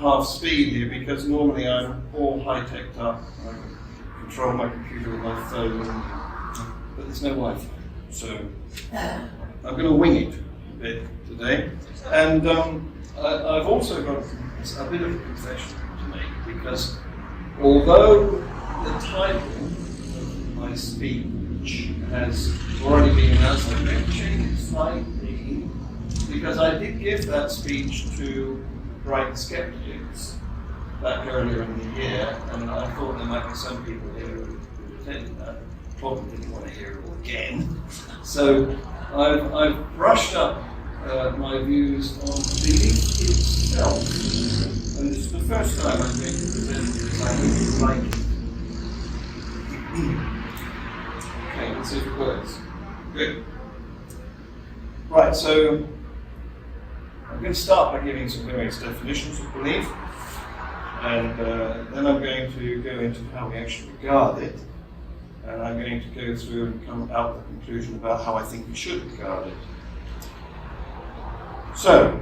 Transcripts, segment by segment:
half speed here because normally I'm all high-teched up. I can control my computer with my phone, but there's no Wi-Fi. So I'm going to wing it a bit today. And I've also got a bit of a confession to make because although the title of my speech has already been announced, I'm going to change it slightly because I did give that speech to Brighton skeptics back earlier in the year, and I thought there might be some people here who attended that, probably didn't want to hear it all again. So I've brushed up my views on belief itself, and this is the first time I'm going to present this. I hope you like it. Okay, let's see if it works. Good. Right, so I'm going to start by giving some various definitions of belief, and then I'm going to go into how we actually regard it, and I'm going to go through and come out with a conclusion about how I think we should regard it. So,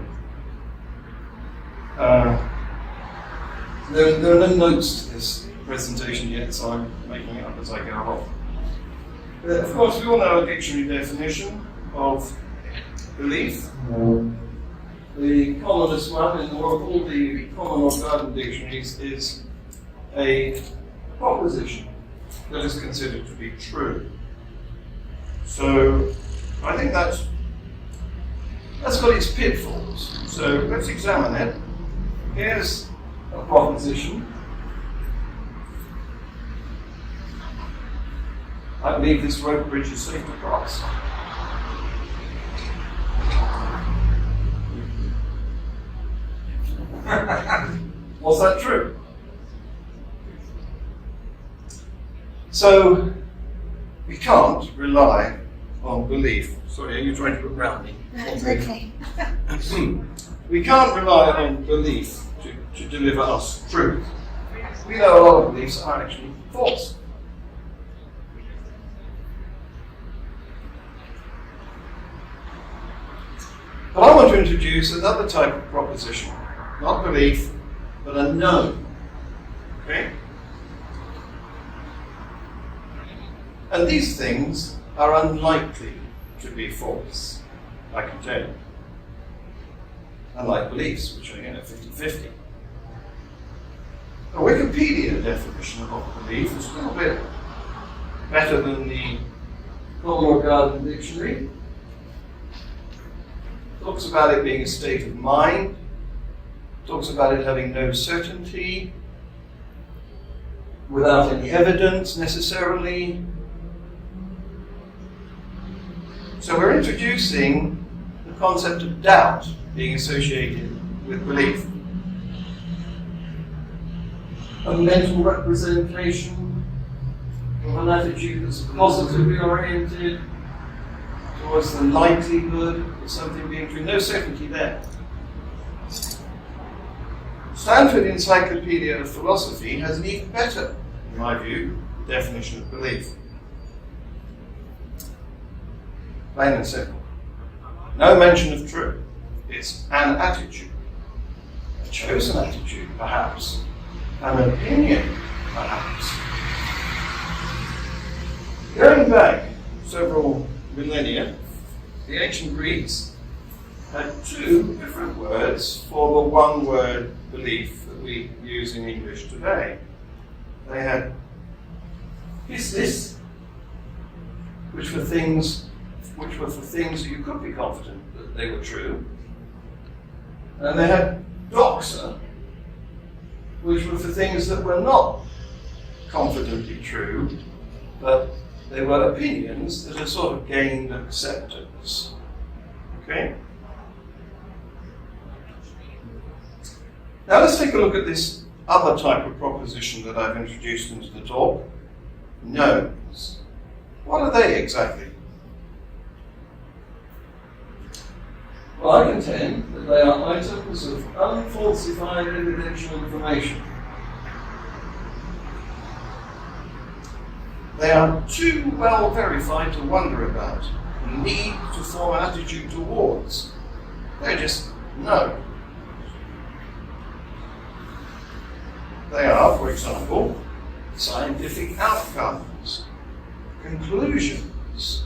there are no notes to this presentation yet, so I'm making it up as I go along. Of course, we all know a dictionary definition of belief. The commonest one in all the common or garden dictionaries is a proposition that is considered to be true. So I think that's got its pitfalls. So let's examine it. Here's a proposition. I believe this rope bridge is safe to cross. Was that true? So we can't rely on belief. Sorry, are you trying to look round me? That's okay. We can't rely on belief to deliver us truth. We know a lot of beliefs are actually false. But I want to introduce another type of proposition. Not belief, but a known. Okay? And these things are unlikely to be false, I can tell you. Unlike beliefs, which are 50-50. A Wikipedia definition of belief is a little bit better than the Common or Garden Dictionary. Talks about it being a state of mind. Talks about it having no certainty, without any evidence necessarily. So we're introducing the concept of doubt being associated with belief. A mental representation of an attitude that's positively oriented towards the likelihood of something being true. No certainty there. Stanford Encyclopedia of Philosophy has an even better, in my view, definition of belief. Plain and simple. No mention of truth. It's an attitude. A chosen attitude, perhaps. An opinion, perhaps. Going back several millennia, the ancient Greeks had two different words for the one word belief that we use in English today. They had pistis, which were for things that you could be confident that they were true. And they had doxa, which were for things that were not confidently true, but they were opinions that had sort of gained acceptance. Okay? Now let's take a look at this other type of proposition that I've introduced into the talk. Knowns. What are they exactly? Well, I contend that they are items of unfalsified evidential information. They are too well verified to wonder about, and need to form an attitude towards. They're just known. They are, for example, scientific outcomes, conclusions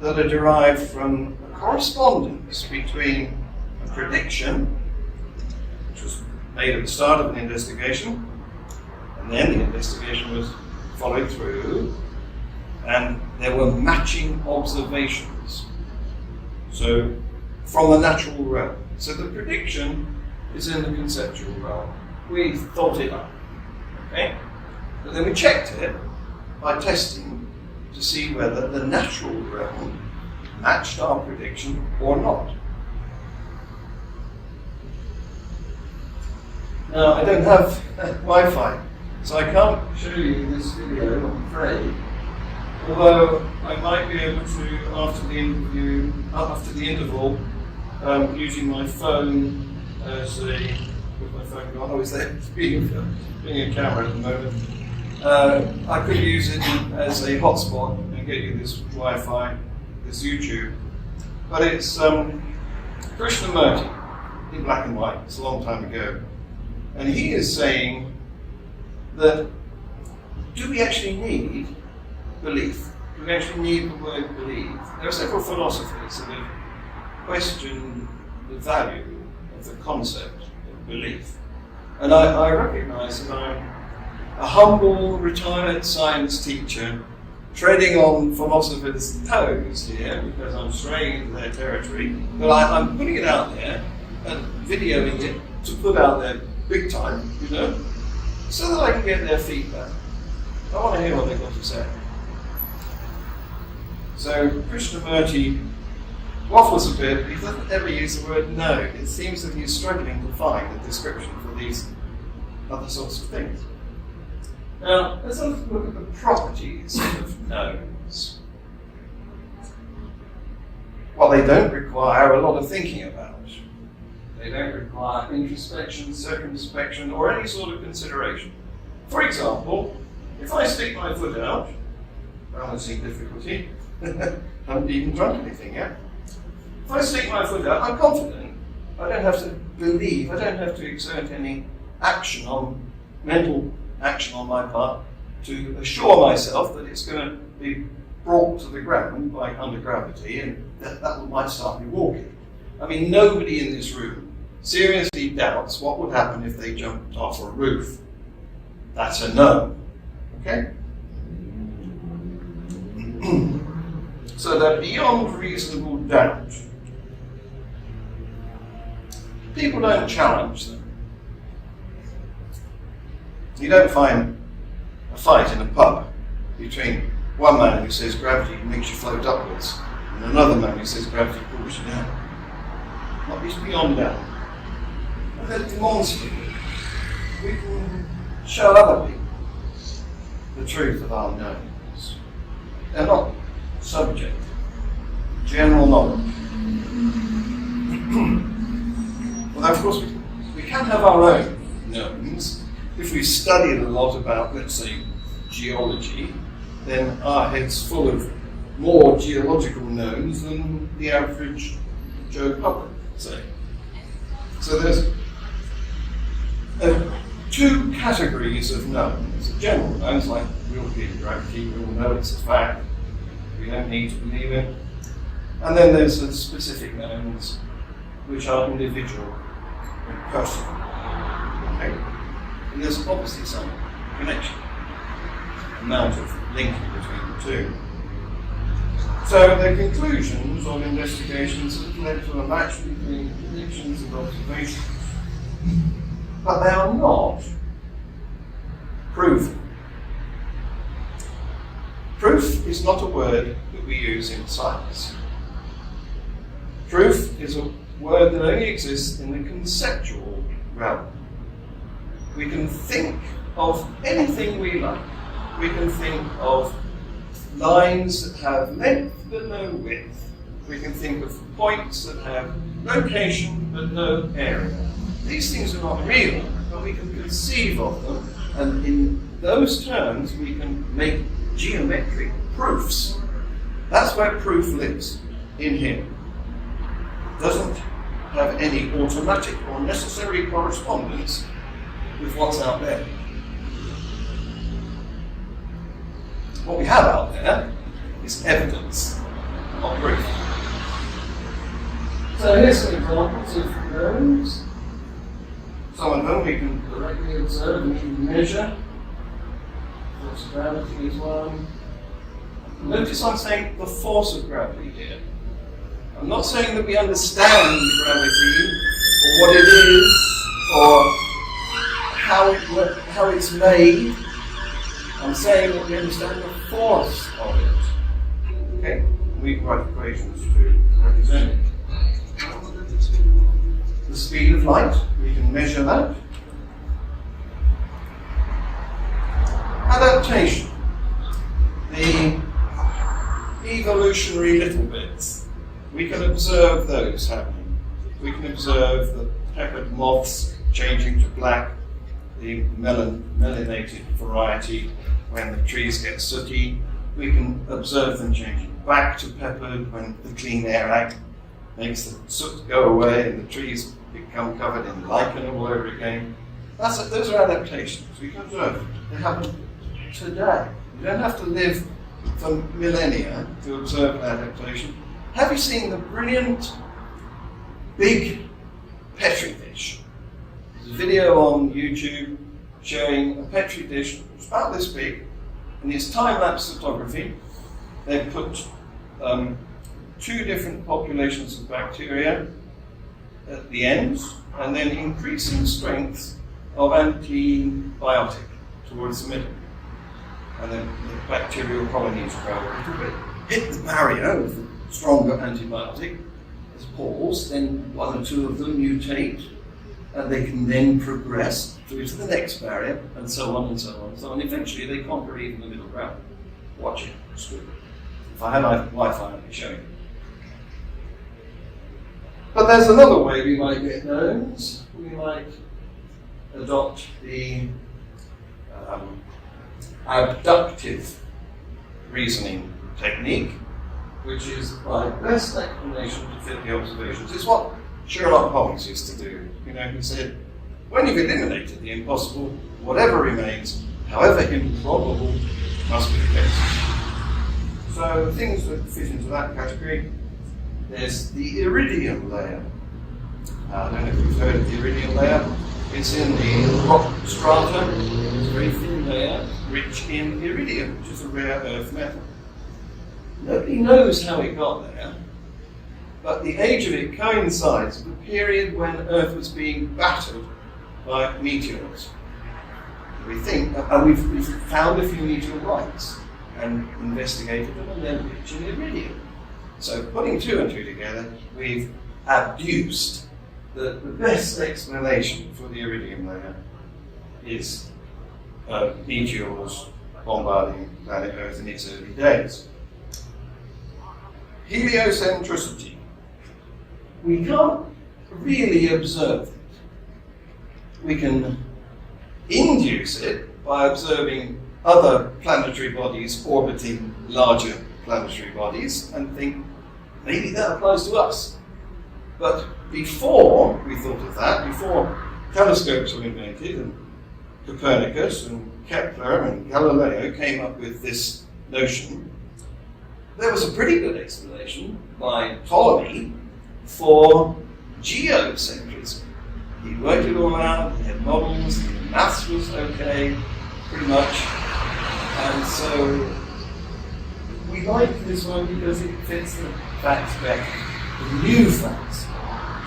that are derived from a correspondence between a prediction, which was made at the start of an investigation, and then the investigation was followed through, and there were matching observations. So, from the natural realm. So the prediction is in the conceptual realm. We thought it up. Okay? But then we checked it by testing to see whether the natural realm matched our prediction or not. Now, I don't have Wi-Fi, so I can't show you this video, I'm afraid. Although I might be able to, after the interval, using my phone as a, with my phone gone, I was there being a camera at the moment. I could use it as a hotspot and get you this Wi-Fi, this YouTube. But it's Krishnamurti, in black and white, it's a long time ago. And he is saying that, do we actually need belief? Do we actually need the word believe? There are several philosophers that have questioned the value of the concept of belief. And I recognize that I'm a humble, retired science teacher treading on philosophers' toes here because I'm straying into their territory, but I'm putting it out there and videoing it to put out there big time, you know, so that I can get their feedback. I want to hear what they've got to say. So Krishnamurti waffles a bit, he doesn't ever use the word no. It seems that he's struggling to find a description for these other sorts of things. Now, let's look at the properties of knowns. Well, they don't require a lot of thinking about. They don't require introspection, circumspection, or any sort of consideration. For example, if I stick my foot out, balancing difficulty, haven't even drunk anything yet. If I stick my foot out, I'm confident. I don't have to believe, I don't have to exert any mental action on my part to assure myself that it's going to be brought to the ground by under gravity and that might start me walking. I mean, nobody in this room seriously doubts what would happen if they jumped off a roof. That's a no. Okay? So that beyond reasonable doubt, people don't challenge them. You don't find a fight in a pub between one man who says gravity makes you float upwards and another man who says gravity pulls you down. Not just beyond doubt. And they're demonstrable. We can show other people the truth of our knowns. They're not subjective. General knowledge. Well, of course, we can have our own knowns. If we studied a lot about, let's say, geology, then our head's full of more geological knowns than the average Joe public, say. So there's two categories of knowns. General knowns, like European gravity, we all know it's a fact. We don't need to believe it. And then there's the specific knowns, which are individual and personal. Okay? And there's obviously some connection, amount of linking between the two. So the conclusions of investigations have led to a match between predictions and observations. But they are not proven. Proof is not a word that we use in science. Proof is a word that only exists in the conceptual realm. We can think of anything we like. We can think of lines that have length but no width. We can think of points that have location but no area. These things are not real, but we can conceive of them, and in those terms we can make geometric proofs. That's where proof lives, in here. It doesn't have any automatic or necessary correspondence with what's out there. What we have out there is evidence, not proof. So here's some examples of those. Some of them we can directly observe and even measure. Force of gravity is one. Notice I'm saying the force of gravity here. I'm not saying that we understand gravity or what it is or how it's made. I'm saying that we understand the force of it. Okay? We can write equations to represent it. The speed of light, we can measure that. Adaptation. The evolutionary little bits. We can observe those happening. We can observe the peppered moths changing to black, the melanated variety when the trees get sooty. We can observe them changing back to peppered when the Clean Air Act makes the soot go away and the trees become covered in lichen all over again. Those are adaptations. We can observe them. They happen today. You don't have to live for millennia to observe an adaptation. Have you seen the brilliant big Petri dish? There's a video on YouTube showing a Petri dish that's about this big, and it's time-lapse photography. They've put two different populations of bacteria at the ends, and then increasing strength of antibiotic towards the middle. And then the bacterial colonies grow a little bit, hit the barrier of the stronger antibiotic, as pores, then one or two of them mutate, and they can then progress through to the next barrier, and so on and so on and so on. Eventually they conquer even the middle ground. Watch it, it's good. If I had Wi-Fi, I'd be showing you. But there's another way we might get those. We might adopt the abductive reasoning technique, which is by best explanation to fit the observations. It's what Sherlock Holmes used to do. You know, he said, when you've eliminated the impossible, whatever remains, however improbable, must be the case. So things that fit into that category, there's the iridium layer. I don't know if you've heard of the iridium layer. It's in the rock strata. It's a very thin layer, rich in iridium, which is a rare earth metal. Nobody knows how it got there, but the age of it coincides with the period when Earth was being battered by meteors. We think, and we've found a few meteorites and investigated them, and they're rich in iridium. So putting two and two together, we've adduced the best explanation for the iridium layer is meteors bombarding planet Earth in its early days. Heliocentricity. We can't really observe it. We can induce it by observing other planetary bodies orbiting larger planetary bodies and think maybe that applies to us. But before we thought of that, before telescopes were invented and Copernicus and Kepler and Galileo came up with this notion, there was a pretty good explanation by Ptolemy for geocentrism. He worked it all out, he had models, the maths was okay, pretty much. And so we like this one because it fits the facts better, the new facts.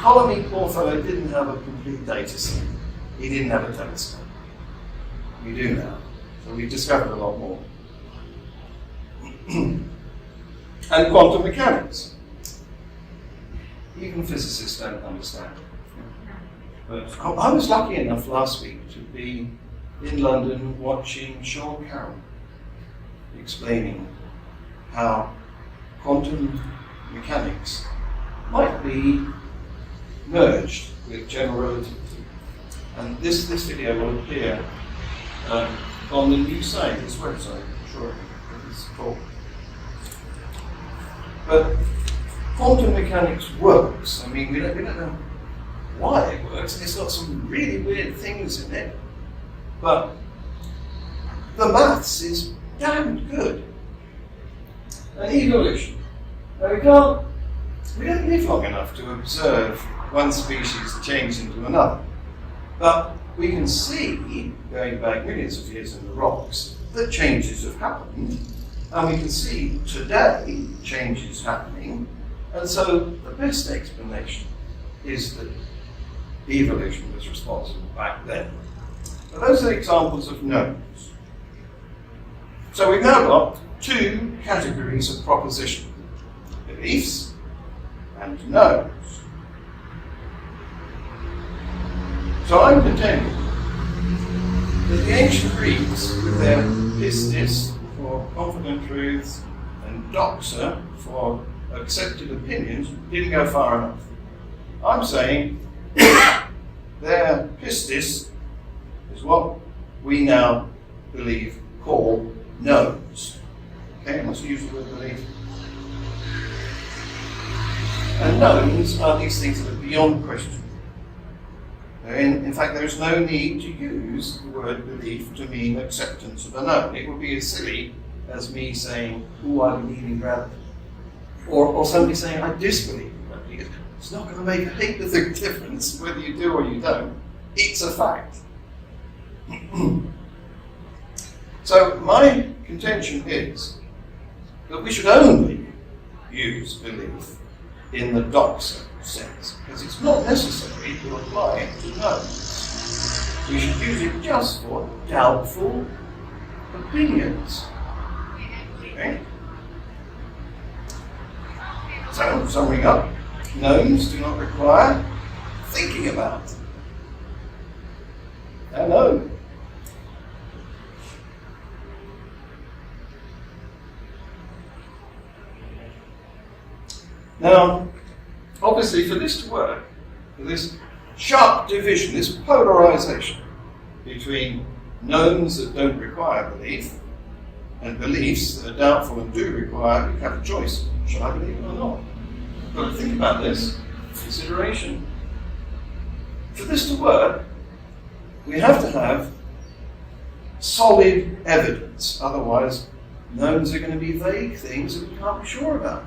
Ptolemy, poor fellow, didn't have a complete data set. He didn't have a telescope. We do now. So we've discovered a lot more. And quantum mechanics. Even physicists don't understand it. But I was lucky enough last week to be in London watching Sean Carroll explaining how quantum mechanics might be merged with general relativity. And this video will appear on the New Scientist website, I'm sure it's called. But quantum mechanics works. I mean, we don't know why it works, and it's got some really weird things in it. But the maths is damned good. And evolution. Now we don't live long enough to observe one species change into another. But we can see, going back millions of years in the rocks, that changes have happened. And we can see today changes happening. And so the best explanation is that evolution was responsible back then. But those are examples of knowns. So we've now got two categories of proposition: beliefs and knowns. So I'm contending that the ancient Greeks, with their pistis for confident truths and doxa for accepted opinions, didn't go far enough. I'm saying their pistis is what we now call knowns. Okay, I must use the word belief. And knowns are these things that are beyond question. In fact, there is no need to use the word belief to mean acceptance of a known. It would be as silly as me saying, "Oh, I believe in gravity," or somebody saying, "I disbelieve in gravity." It's not going to make a heap of the difference whether you do or you don't. It's a fact. So my contention is that we should only use belief in the doxa sense, because it's not necessary to apply it to knowns. We should use it just for doubtful opinions. Okay? So, summing up, knowns do not require thinking about. I know. Now, obviously, for this to work, for this sharp division, this polarization between knowns that don't require belief and beliefs that are doubtful and do require, we have a choice. Should I believe it or not? But think about this consideration. For this to work, we have to have solid evidence. Otherwise, knowns are going to be vague things that we can't be sure about.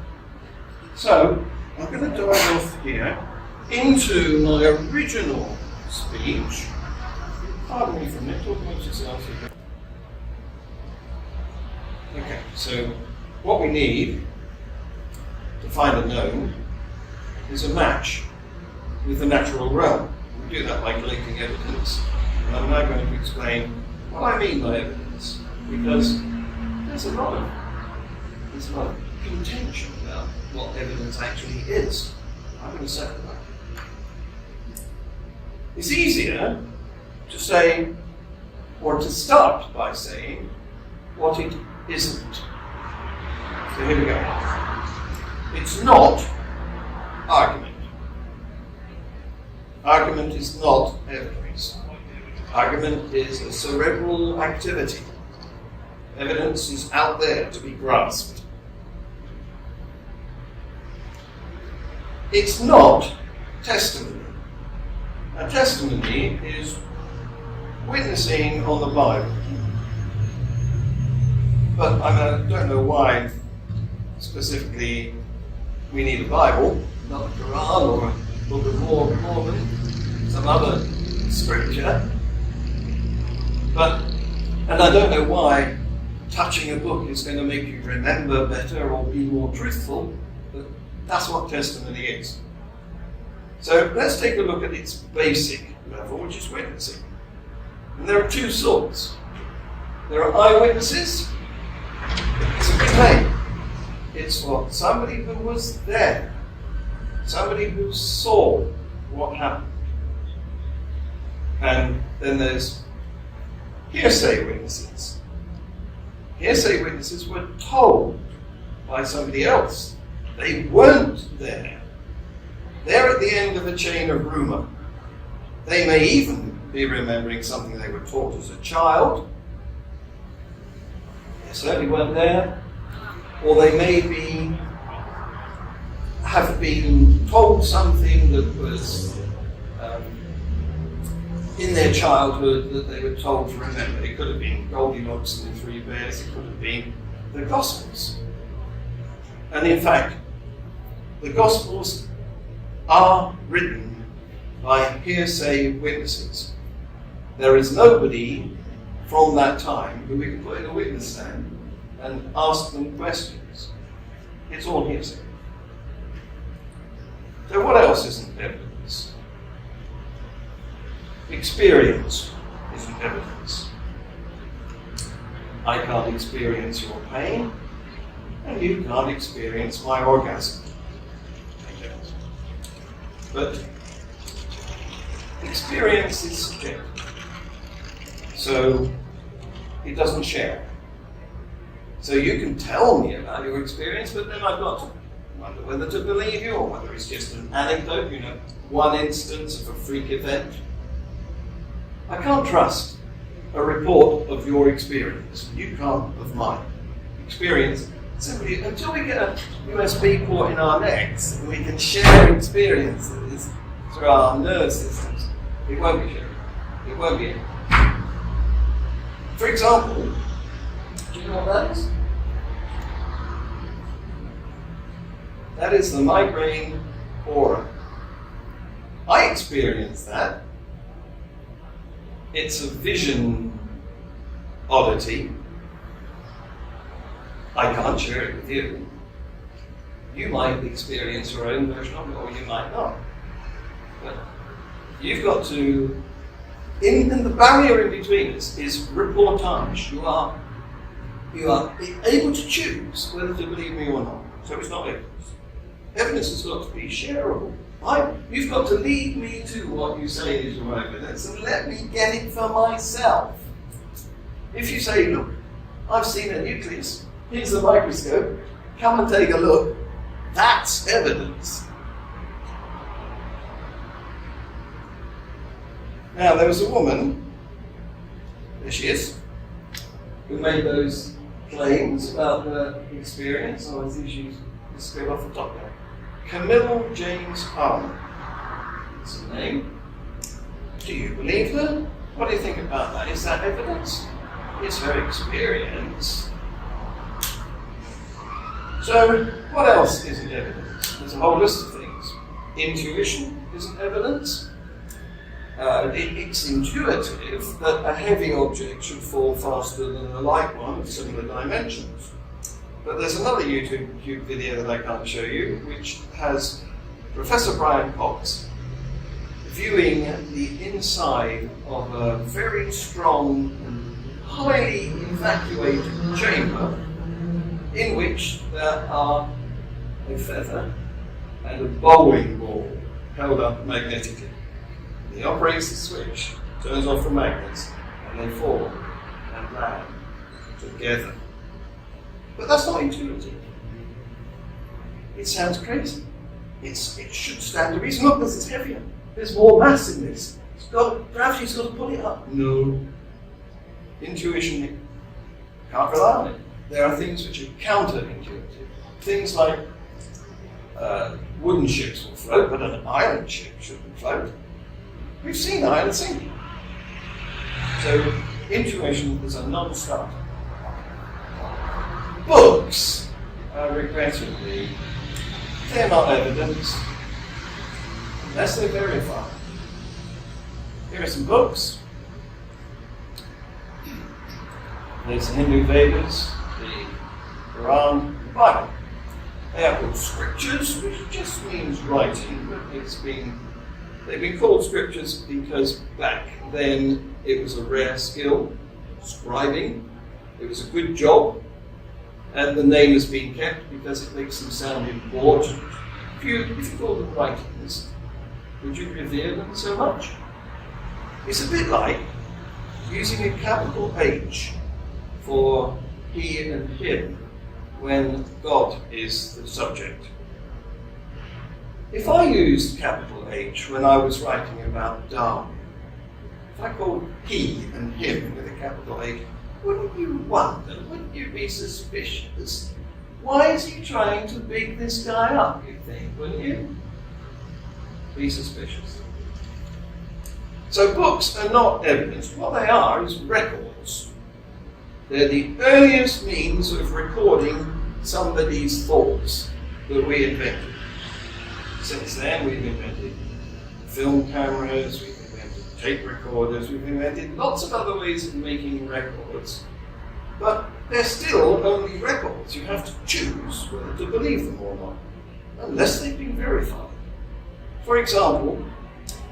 So, I'm going to dive off here into my original speech. Pardon me for a minute, talk amongst yourselves. Okay, so what we need to find a known is a match with the natural realm. We do that by collecting evidence. And I'm now going to explain what I mean by evidence, because there's a lot of contention about what evidence actually is. I'm going to settle that. It's easier to say, or to start by saying, what it isn't. So here we go. It's not argument. Argument is not evidence. Argument is a cerebral activity. Evidence is out there to be grasped. It's not testimony. A testimony is witnessing on the Bible. But I don't know why specifically we need a Bible, not a Quran or a Book of Mormon, some other scripture. And I don't know why touching a book is going to make you remember better or be more truthful, but that's what testimony is. So let's take a look at its basic level, which is witnessing. And there are two sorts. There are eyewitnesses. It's a claim. It's for somebody who was there, somebody who saw what happened. And then there's hearsay witnesses. Hearsay witnesses were told by somebody else. They weren't there. They're at the end of a chain of rumor. They may even be remembering something they were taught as a child. They certainly weren't there. Or they may have been told something that was in their childhood that they were told to remember. It could have been Goldilocks and the Three Bears, it could have been the Gospels. And in fact, the Gospels are written by hearsay witnesses. There is nobody from that time who we can put in a witness stand and ask them questions. It's all hearsay. So what else isn't evidence? Experience isn't evidence. I can't experience your pain, and you can't experience my orgasm. But experience is subjective. So it doesn't share. So you can tell me about your experience, but then I've got to wonder whether to believe you or whether it's just an anecdote, one instance of a freak event. I can't trust a report of your experience. You can't of mine. Experience, simply until we get a USB port in our necks and we can share experiences through our nerve systems, it won't be shared. It won't be. For example, do you know what that is? That is the migraine aura. I experience that. It's a vision oddity. I can't share it with you. You might experience your own version of it, or you might not. But you've got to, and the barrier in between us is reportage. You are able to choose whether to believe me or not. So it's not evidence. Evidence has got to be shareable. You've got to lead me to what you say is your evidence and let me get it for myself. If you say, look, I've seen a nucleus, here's a microscope, come and take a look, that's evidence. Now, there was a woman, there she is, who made those claims about her experience. I think she's just go off the top there. Camille James Harmon. That's her name. Do you believe her? What do you think about that? Is that evidence? It's her experience. So, what else isn't evidence? There's a whole list of things. Intuition isn't evidence. It's intuitive that a heavy object should fall faster than a light one of similar dimensions. But there's another YouTube video that I can't show you, which has Professor Brian Cox viewing the inside of a very strong and highly evacuated chamber in which there are a feather and a bowling ball held up magnetically. He operates the switch, turns off the magnets, and they fall and land together. But that's not intuitive. It sounds crazy. It should stand to reason. Look, this is heavier. There's more mass in this. Gravity's got to pull it up. No. Intuition, can't rely on it. There are things which are counterintuitive. Things like wooden ships will float, but an iron ship shouldn't float. We've seen iron sinking. So intuition is a non-starter. Books, regrettably, they're not evidence unless they're verified. Here are some books. There's the Hindu Vedas, the Quran, the Bible. They are called scriptures, which just means writing, but they've been called scriptures because back then it was a rare skill, scribing. It was a good job. And the name has been kept because it makes them sound important. If you call them writings, would you revere them so much? It's a bit like using a capital H for he and him when God is the subject. If I used capital H when I was writing about Darwin, if I called he and him with a capital H, wouldn't you wonder, wouldn't you be suspicious? Why is he trying to big this guy up, you think, wouldn't you? Be suspicious. So books are not evidence. What they are is records. They're the earliest means of recording somebody's thoughts that we invented. Since then, we've invented film cameras, we've invented tape recorders, we've invented lots of other ways of making records. But they're still only records. You have to choose whether to believe them or not, unless they've been verified. For example,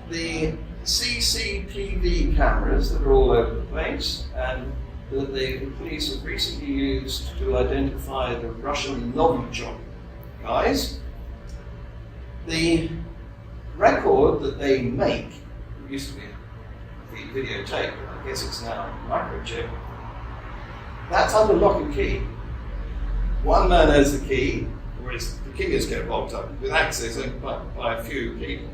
the CCTV cameras that are all over the place and that the police have recently used to identify the Russian Novichok guys, the record that they make, it used to be the videotape, but I guess it's now a microchip, that's under lock and key. One man has the key, whereas the keys get locked up with access only by a few people.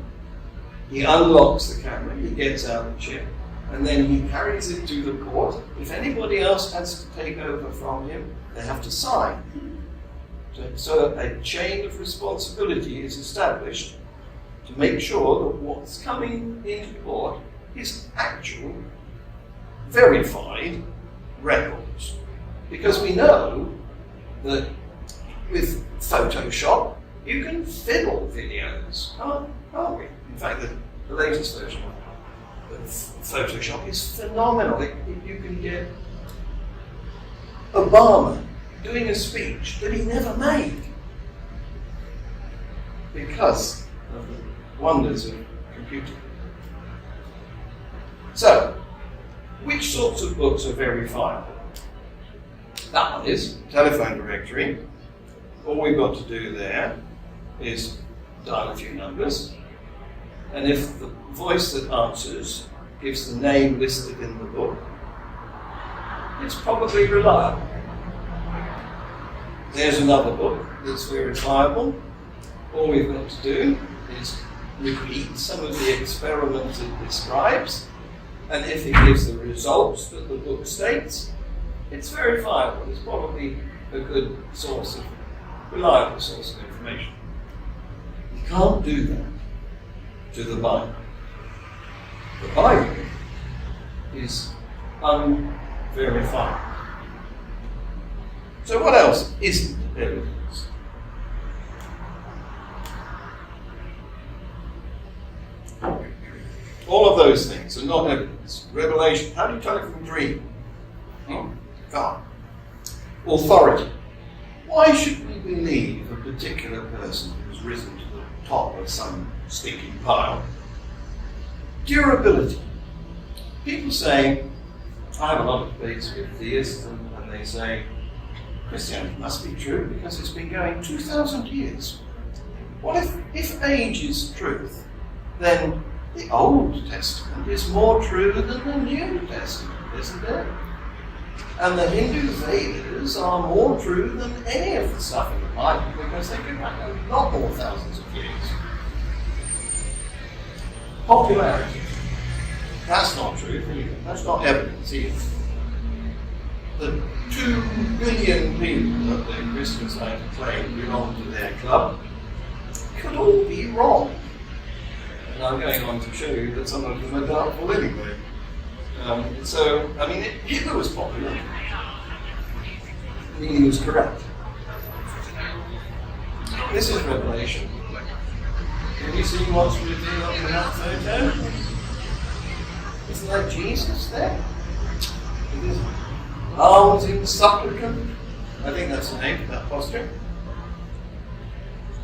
He unlocks the camera, he gets out the chip, and then he carries it to the court. If anybody else has to take over from him, they have to sign. So a chain of responsibility is established to make sure that what's coming into court is actual, verified records. Because we know that with Photoshop, you can fiddle videos, can't we? In fact, the latest version of Photoshop is phenomenal. You can get Obama doing a speech that he never made because of the wonders of computing. So, which sorts of books are verifiable? That one is telephone directory. All we've got to do there is dial a few numbers, and if the voice that answers gives the name listed in the book, it's probably reliable. There's another book that's verifiable. All we've got to do is repeat some of the experiments it describes, and if it gives the results that the book states, it's verifiable. It's probably a good source of, reliable source of information. You can't do that to the Bible. The Bible is unverifiable. So what else isn't evidence? All of those things are not evidence. Revelation, how do you tell it from a dream? God. Authority. Why should we believe a particular person who's risen to the top of some stinking pile? Durability. People say, I have a lot of debates with theists, and they say, Christianity must be true because it's been going 2,000 years. What if age is truth, then the Old Testament is more true than the New Testament, isn't it? And the Hindu Vedas are more true than any of the stuff in the Bible because they go back a lot more thousands of years. Popularity. That's not true either. That's not evidence either. The 2 billion people that the Christians like to claim belong to their club could all be wrong. And I'm going on to show you that some of them are doubtful anyway. Hitler was popular. Meaning he was correct. This is Revelation. Can you see what's revealed in that photo? Isn't that Jesus there? It is. Arms in supplicant. I think that's the name for that posture.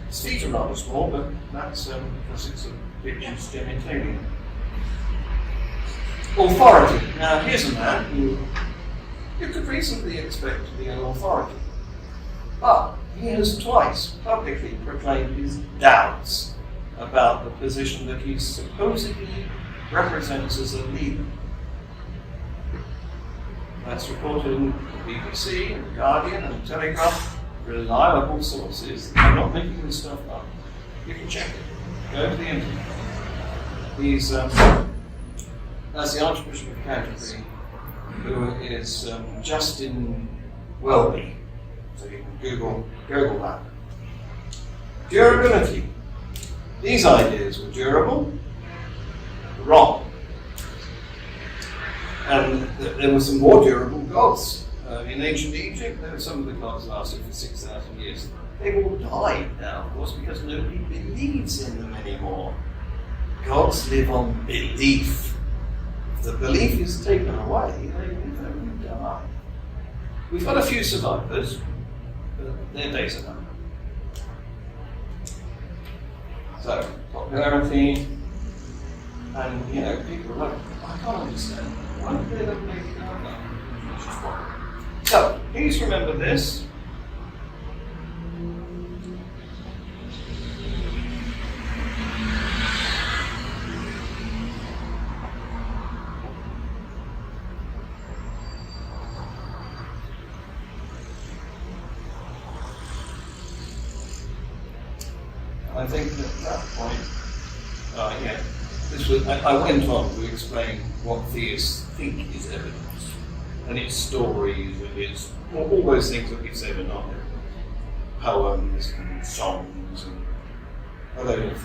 His feet are rather small, but that's because it's a pigeon's genitalia. Authority. Now, here's a man who you could reasonably expect to be an authority. But he has twice publicly proclaimed his doubts about the position that he supposedly represents as a leader. That's reported in the BBC, and the Guardian, and the Telegraph, reliable sources. I'm not making this stuff up. You can check it. Go to the internet. He's that's the Archbishop of Canterbury, who is Justin Welby. So you can Google that. Durability. These ideas were durable. Wrong. And there were some more durable gods. In ancient Egypt, there were some of the gods lasted for 6,000 years. They've all died now, of course, because nobody believes in them anymore. Gods live on belief. If the belief is taken away, they will die. We've got a few survivors, but their days are done. So, popularity, and people are like, I can't understand. Why did they not make it out now? So, please remember this. I think at that point, I went on to explain what theists think is evidence, and its stories, and its all those things that we said are not evidence. Poems and songs and a load of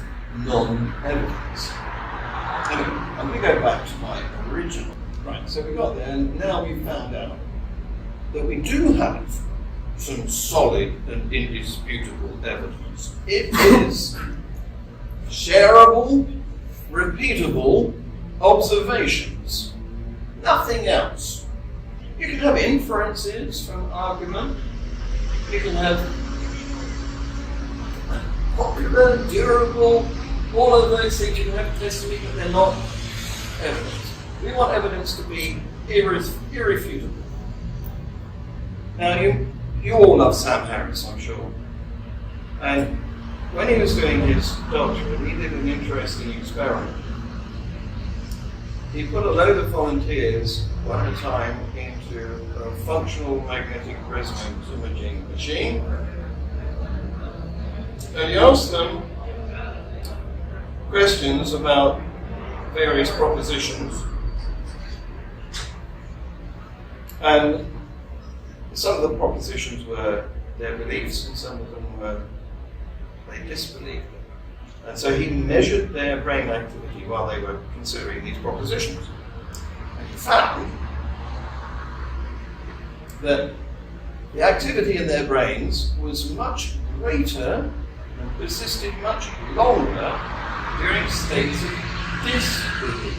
non-evidence. Anyway, I'm going to go back to my original. Right, so we got there, and now we've found out that we do have some solid and indisputable evidence. It is shareable, repeatable observations. Nothing else. You can have inferences from argument. You can have popular, durable, all of those things. You can have testimony, but they're not evidence. We want evidence to be irrefutable. Now, you all love Sam Harris, I'm sure. And when he was doing his doctorate, he did an interesting experiment. He put a load of volunteers, one at a time, into a functional magnetic resonance imaging machine. And he asked them questions about various propositions. And some of the propositions were their beliefs, and some of them were they disbelieved them. And so he measured their brain activity while they were considering these propositions. And he found that the activity in their brains was much greater and persisted much longer during states of disbelief.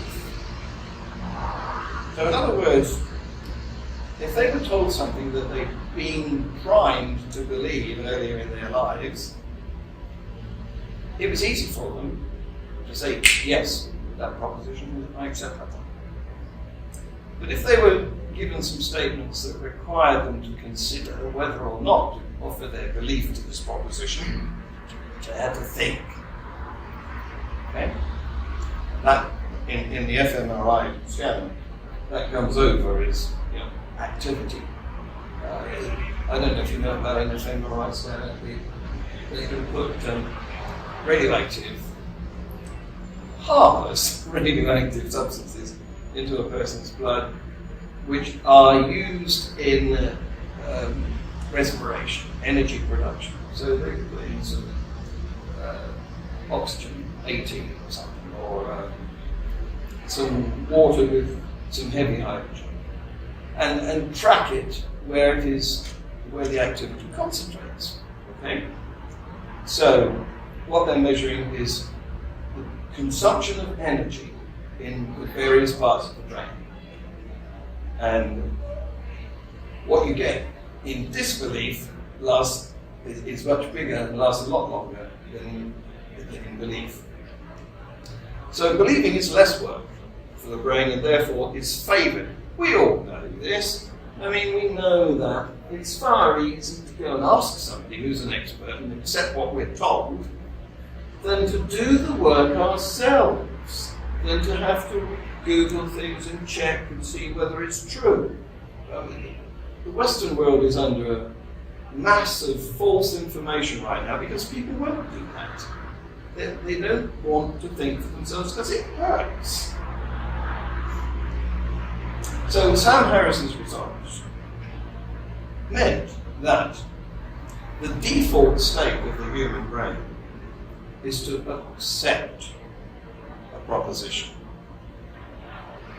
So in other words, if they were told something that they'd been primed to believe earlier in their lives, it was easy for them to say, yes, that proposition, I accept that one. But if they were given some statements that required them to consider whether or not to offer their belief to this proposition, they had to think. Okay? That, in the fMRI scanner, that comes over as activity. I don't know if you know about an fMRI scanner. They can put radioactive, harmless radioactive substances into a person's blood, which are used in respiration, energy production. So they can put in some oxygen 80 or something, or some water with some heavy hydrogen, and track it where it is, where the activity concentrates. Okay? So what they're measuring is the consumption of energy in the various parts of the brain. And what you get in disbelief is much bigger and lasts a lot longer than in belief. So believing is less work for the brain and therefore is favoured. We all know this. I mean, we know that it's far easier to go and ask somebody who's an expert and accept what we're told than to do the work ourselves, than to have to Google things and check and see whether it's true. The Western world is under massive false information right now because people won't do that. They don't want to think for themselves because it hurts. So Sam Harris's results meant that the default state of the human brain is to accept a proposition.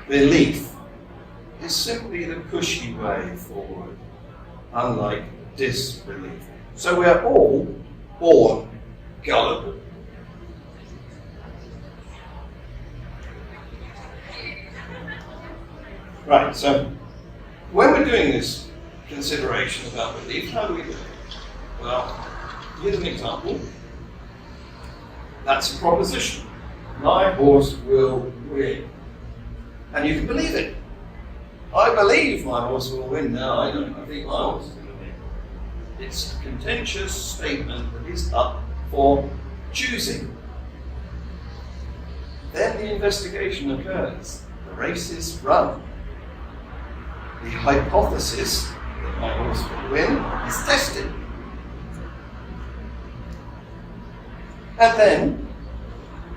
Belief is simply the cushy way forward, unlike disbelief. So we're all born gullible. Right, so when we're doing this consideration about belief, how do we do it? Well, here's an example. That's a proposition. My horse will win. And you can believe it. I believe my horse will win now. I don't. I think my horse is going to win. It's a contentious statement that is up for choosing. Then the investigation occurs. The race is run. The hypothesis that my horse will win is tested. And then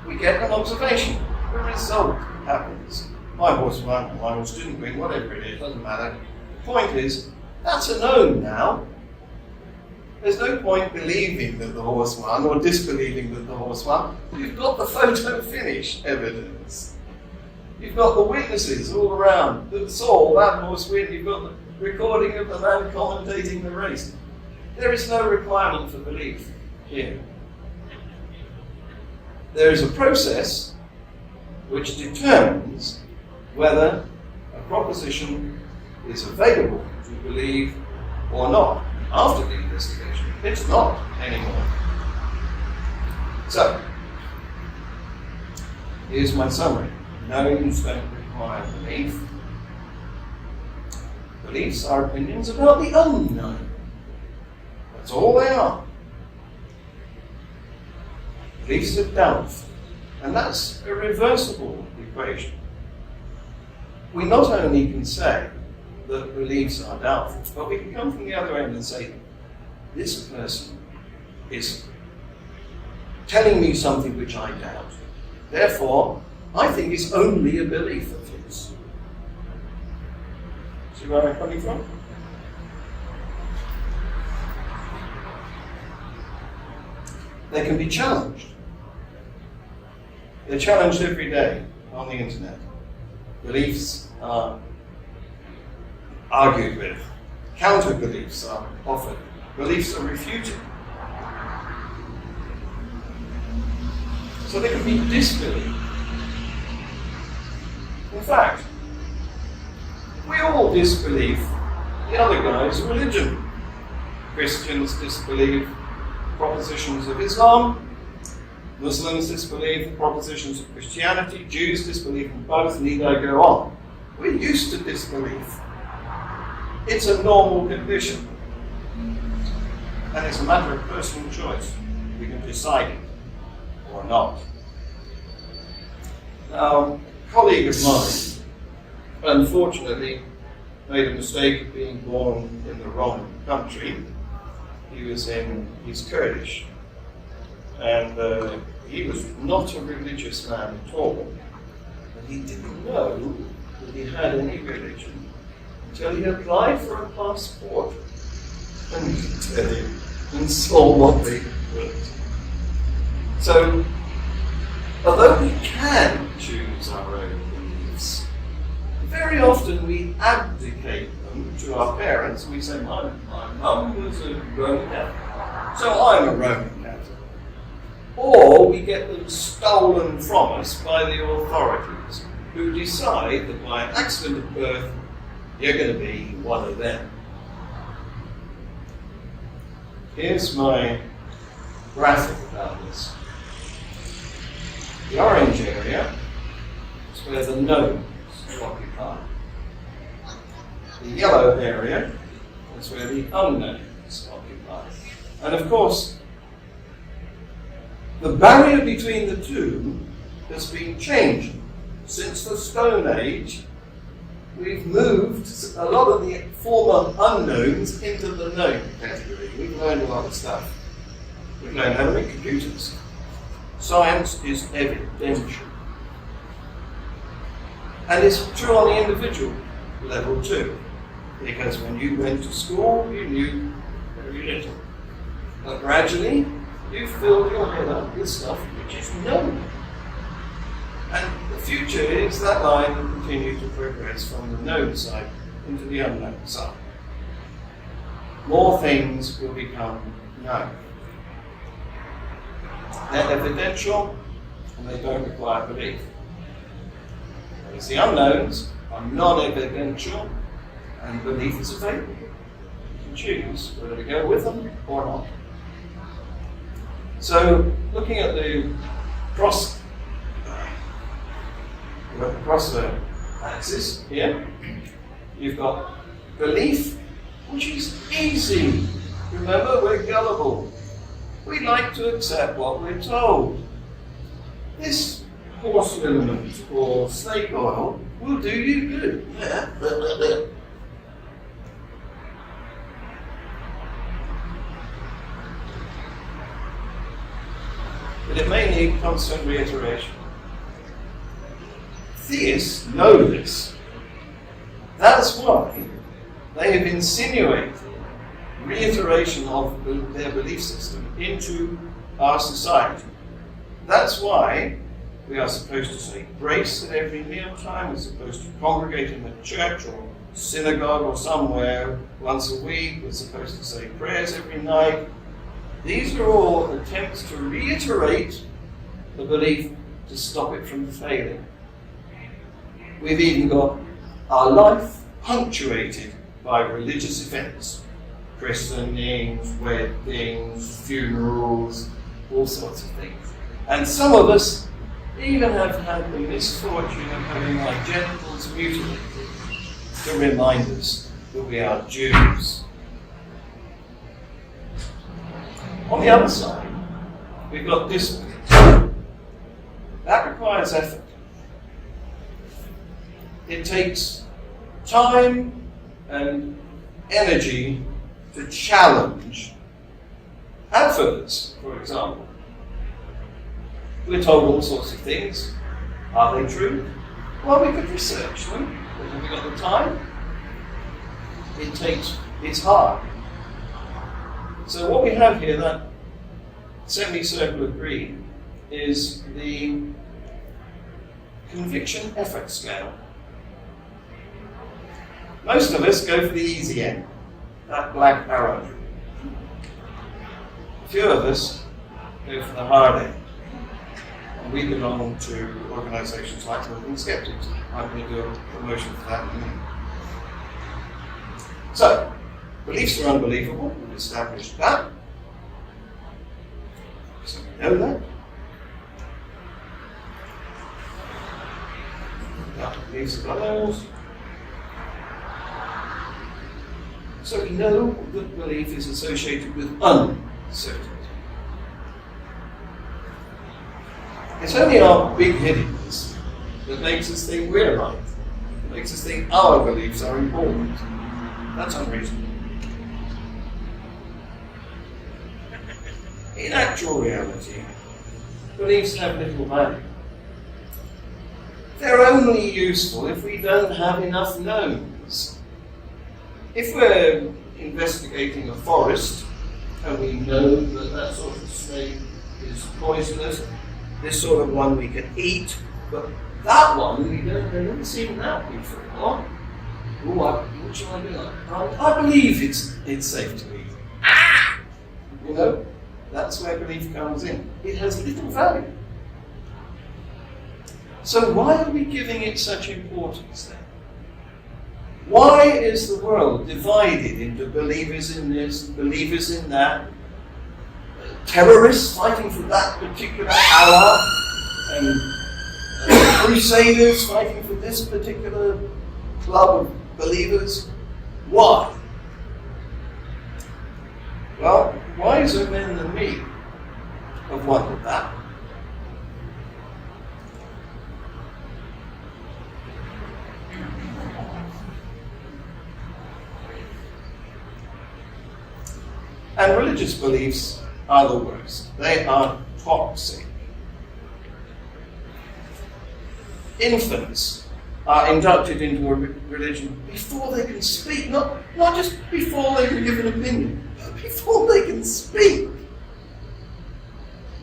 we get an observation. The result happens. My horse won, my horse didn't win, whatever it is, doesn't matter. The point is, that's a known now. There's no point believing that the horse won or disbelieving that the horse won. You've got the photo finish evidence. You've got the witnesses all around that saw that horse win. You've got the recording of the man commentating the race. There is no requirement for belief here. There is a process which determines whether a proposition is available to believe or not after the investigation. It's not anymore. So, here's my summary. Knowns don't require belief. Beliefs are opinions about the unknown. That's all they are. Beliefs are doubtful. And that's a reversible equation. We not only can say that beliefs are doubtful, but we can come from the other end and say, this person is telling me something which I doubt. Therefore, I think it's only a belief of his. See where I'm coming from? They can be challenged. They're challenged every day on the internet. Beliefs are argued with. Counter beliefs are offered. Beliefs are refuted. So they can be disbelieved. In fact, we all disbelieve the other guy's religion. Christians disbelieve propositions of Islam. Muslims disbelieve the propositions of Christianity. Jews disbelieve them both. Need I go on? We're used to disbelief. It's a normal condition. And it's a matter of personal choice. We can decide it or not. Now, a colleague of mine, unfortunately, made a mistake of being born in the wrong country. He's Kurdish. And he was not a religious man at all. And he didn't know that he had any religion until he applied for a passport and saw what they were. So, although we can choose our own beliefs, very often we abdicate them to our parents. We say, my mum was a Roman Catholic, so I'm a Roman Catholic. Or we get them stolen from us by the authorities, who decide that by an accident of birth, you're going to be one of them. Here's my graphic about this. The orange area is where the knowns occupy. The yellow area is where the unknowns occupy. And of course, the barrier between the two has been changing. Since the Stone Age, we've moved a lot of the former unknowns into the known category. We've learned a lot of stuff. We've learned how to make computers. Science is evidential. And it's true on the individual level too. Because when you went to school, you knew very little. But gradually, you filled your head up with stuff which is known. And the future is that line will continue to progress from the known side into the unknown side. More things will become known. They're evidential and they don't require belief. Whereas the unknowns are non-evidential and belief is available. You can choose whether to go with them or not. So, looking at the cross axis here, you've got belief, which is easy. Remember, we're gullible. We like to accept what we're told. This horse filament or snake oil will do you good. But it may need constant reiteration. Theists know this. That's why they have insinuated reiteration of their belief system into our society. That's why we are supposed to say grace at every mealtime. We're supposed to congregate in the church or synagogue or somewhere once a week. We're supposed to say prayers every night. These are all attempts to reiterate the belief to stop it from failing. We've even got our life punctuated by religious events. Christenings, weddings, funerals, all sorts of things. And some of us even have had the misfortune of having our genitals mutilated to remind us that we are Jews. On the other side, we've got disbelief. That requires effort. It takes time and energy to challenge adverts, for example. We're told all sorts of things. Are they true? Well, we could research them, but have we got the time? It's hard. So what we have here, that semicircle of green, is the conviction effort scale. Most of us go for the easy end, that black arrow. A few of us go for the hard end. And we belong to organisations like Living Skeptics. I'm going to do a promotion for that in a minute. So, beliefs are unbelievable. We've established that. So we know that. Beliefs of others. So we know that belief is associated with uncertainty. It's only our big-headedness that makes us think we're right. That makes us think our beliefs are important. That's unreasonable. In actual reality, beliefs have little value. They're only useful if we don't have enough knowns. If we're investigating a forest and we know that that sort of snake is poisonous, this sort of one we can eat, but that one we don't seen that before. What shall I do? I believe it's safe to eat. You know, that's where belief comes in. It has little value. So why are we giving it such importance then? Why is the world divided into believers in this, believers in that, terrorists fighting for that particular Allah, and crusaders fighting for this particular club of believers? Why? Well, wiser men than me have wondered that. And religious beliefs are the worst. They are toxic. Infants are inducted into a religion before they can speak, not just before they can give an opinion, but before they can speak.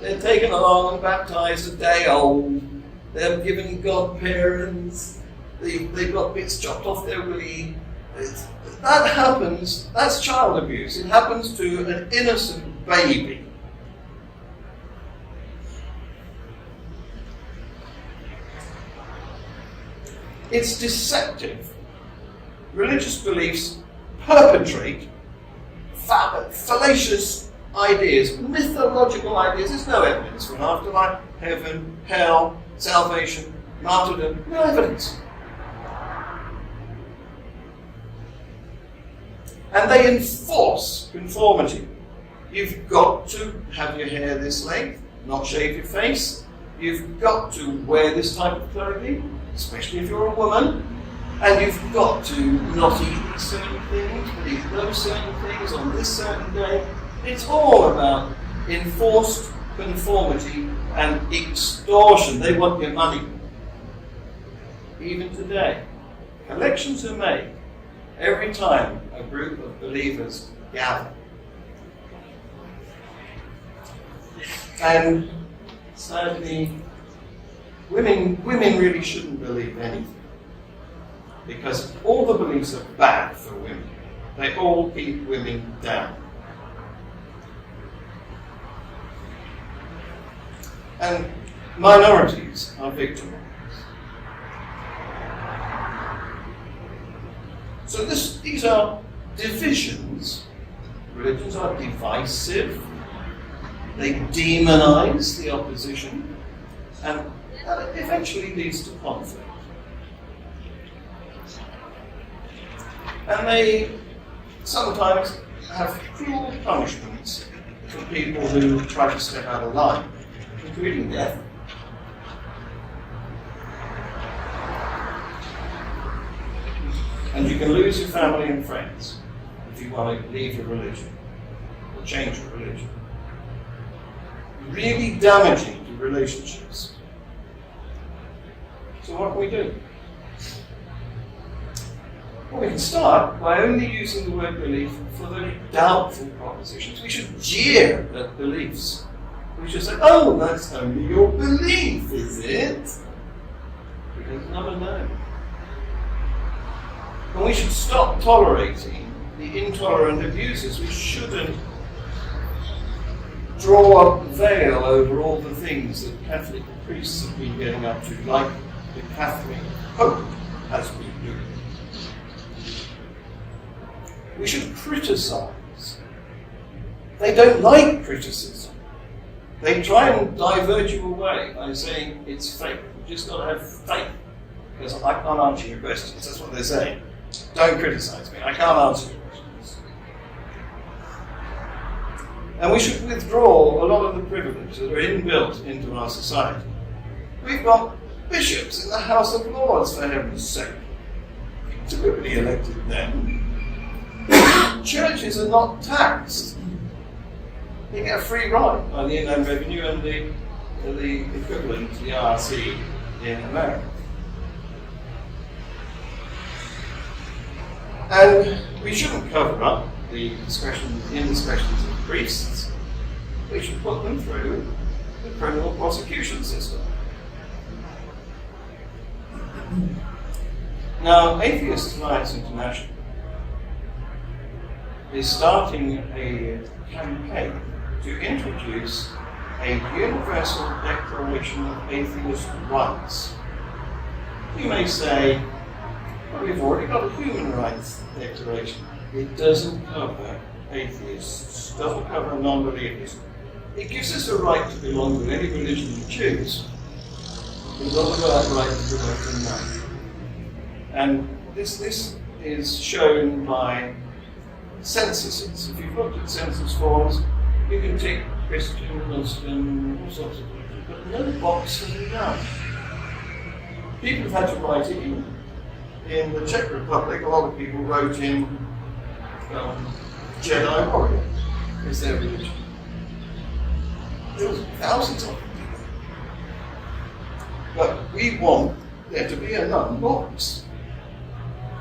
They're taken along and baptized a day old, they're given godparents, they've got bits chopped off their willy. That happens, that's child abuse. It happens to an innocent baby. It's deceptive. Religious beliefs perpetrate fallacious ideas, mythological ideas. There's no evidence for an afterlife, heaven, hell, salvation, martyrdom. No evidence. And they enforce conformity. You've got to have your hair this length, not shave your face. You've got to wear this type of clothing, especially if you're a woman. And you've got to not eat these certain things, but eat those certain things on this certain day. It's all about enforced conformity and extortion. They want your money. Even today, collections are made every time a group of believers gather. And sadly, women really shouldn't believe anything, because all the beliefs are bad for women. They all keep women down. And minorities are victimized. So these are divisions. Religions are divisive. They demonize the opposition, and that eventually leads to conflict. And they sometimes have cruel punishments for people who try to step out of line, including death. And you can lose your family and friends if you want to leave your religion or change your religion. Really damaging to relationships. So what can we do? Well, we can start by only using the word belief for the doubtful propositions. We should jeer at beliefs. We should say, oh, that's only your belief, is it? Because never know. And we should stop tolerating the intolerant abusers. We shouldn't draw a veil over all the things that Catholic priests have been getting up to, like the Catholic Pope has been doing. We should criticize. They don't like criticism. They try and divert you away by saying it's fake. You've just got to have faith. Because I can't answer your questions. That's what they're saying. Don't criticize me. I can't answer your questions. And we should withdraw a lot of the privilege that are inbuilt into our society. We've got bishops in the House of Lords, for heaven's sake. Typically elected then. Churches are not taxed. They get a free ride by the Inland Revenue and the equivalent, the RC in America. And we shouldn't cover up the indiscretions of priests. We should put them through the criminal prosecution system. Now, Atheist Alliance International is starting a campaign to introduce a universal declaration of atheist rights. You may say, well, we've already got a human rights declaration. It doesn't cover atheists, doesn't cover non-believers. It gives us a right to belong to any religion we choose. We've got the right to belong to none. And this is shown by censuses. If you've looked at census forms, you can take Christian, Muslim, all sorts of people, but no box for none. People have had to write it in. In the Czech Republic, a lot of people wrote in Jedi warrior as their religion. There was thousands of them. But we want there to be a none box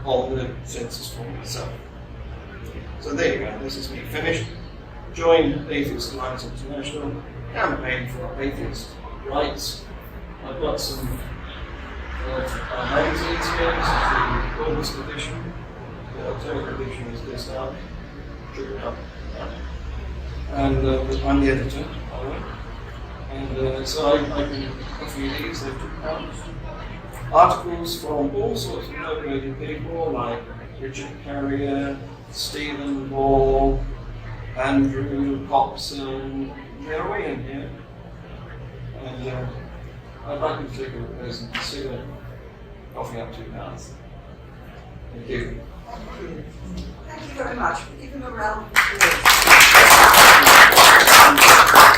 on the census form itself. So there you go, this is me finished. Join Atheist Alliance International, campaign for atheist rights, I've got some magazines here. This is the August edition. The October edition is this now. And I'm the editor, by the way. And so I can offer you these, they're £2. Articles from all sorts of nominated people like Richard Carrier, Stephen Ball, Andrew Hobson, they're away in here. And I'd like you to take a look at those and consider offering up £2. Thank you. Thank you very much. Give him a round of applause.